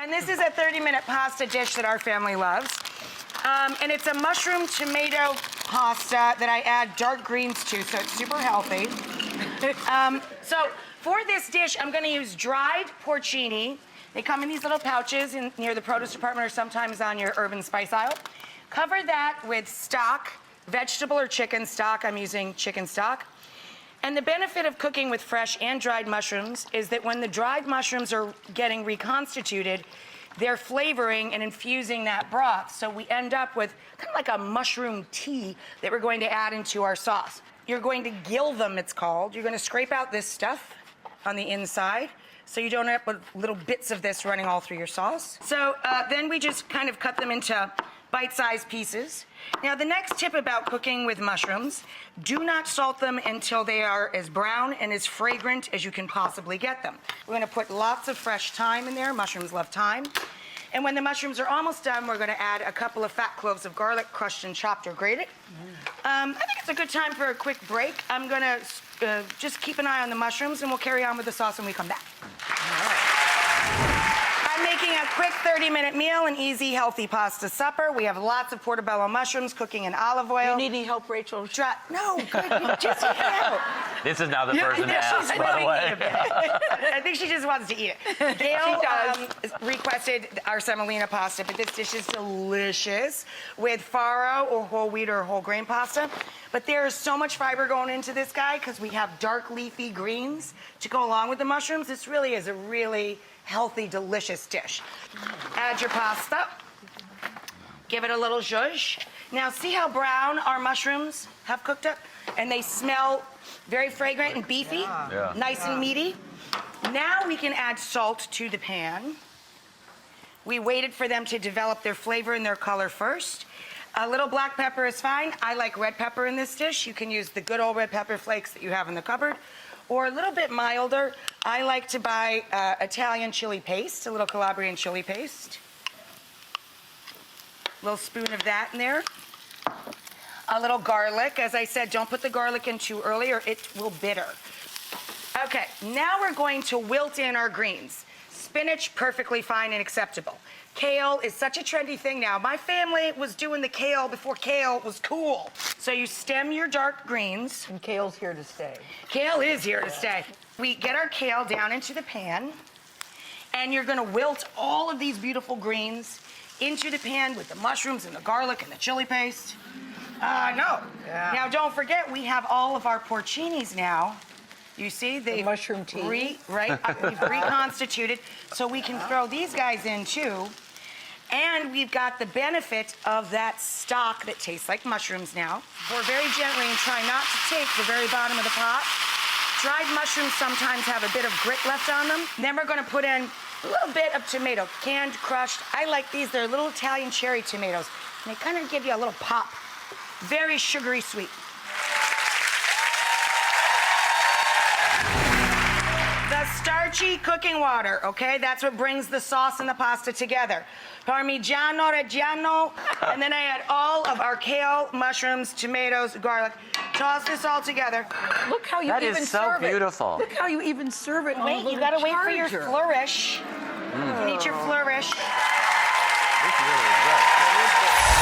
And this is a 30-minute pasta dish that our family loves. And it's a mushroom tomato pasta that I add dark greens to, so it's super healthy. So for this dish, I'm gonna use dried porcini. They come in these little pouches near the produce department or sometimes on your urban spice aisle. Cover that with stock, vegetable or chicken stock. I'm using chicken stock. And the benefit of cooking with fresh and dried mushrooms is that when the dried mushrooms are getting reconstituted, they're flavoring and infusing that broth. So we end up with kind of like a mushroom tea that we're going to add into our sauce. You're going to gill them, it's called. You're going to scrape out this stuff on the inside so you don't end up with little bits of this running all through your sauce. So then we just kind of cut them into bite-sized pieces. Now, the next tip about cooking with mushrooms, do not salt them until they are as brown and as fragrant as you can possibly get them. We're gonna put lots of fresh thyme in there. Mushrooms love thyme. And when the mushrooms are almost done, we're gonna add a couple of fat cloves of garlic, crushed and chopped or grated. I think it's a good time for a quick break. I'm gonna just keep an eye on the mushrooms and we'll carry on with the sauce when we come back. I'm making a quick 30-minute meal, an easy, healthy pasta supper. We have lots of portobello mushrooms cooking in olive oil. You need any help, Rachel? No, good. Just eat it out. This is now the person to ask, she's by the way. I think she just wants to eat it. Gail requested our semolina pasta, but this dish is delicious with farro or whole wheat or whole grain pasta. But there is so much fiber going into this guy because we have dark leafy greens to go along with the mushrooms. This really is a really healthy, delicious dish. Add your pasta. Give it a little zhuzh. Now see how brown our mushrooms have cooked up? And they smell very fragrant and beefy, nice and meaty. Now we can add salt to the pan. We waited for them to develop their flavor and their color first. A little black pepper is fine. I like red pepper in this dish. You can use the good old red pepper flakes that you have in the cupboard. Or a little bit milder, I like to buy Italian chili paste, a little Calabrian chili paste. A little spoon of that in there. A little garlic. As I said, don't put the garlic in too early or it will bitter. Okay, now we're going to wilt in our greens. Spinach, perfectly fine and acceptable. Kale is such a trendy thing now. My family was doing the kale before kale was cool. So you stem your dark greens. And kale's here to stay. Kale is here to stay. We get our kale down into the pan, and you're gonna wilt all of these beautiful greens into the pan with the mushrooms and the garlic and the chili paste. Now don't forget, we have all of our porcinis now. You see, the mushroom tea. We've reconstituted, so we can throw these guys in too. And we've got the benefit of that stock that tastes like mushrooms now. Pour very gently and try not to take the very bottom of the pot. Dried mushrooms sometimes have a bit of grit left on them. Then we're gonna put in a little bit of tomato, canned, crushed. I like these, they're little Italian cherry tomatoes. And they kind of give you a little pop. Very sugary sweet. The starchy cooking water, okay? That's what brings the sauce and the pasta together. Parmigiano Reggiano, and then I add all of our kale, mushrooms, tomatoes, garlic. Toss this all together. Look how you That even is so serve beautiful. it. Look how you even serve it. Wait, you gotta wait for your flourish. You need your flourish. This really is good.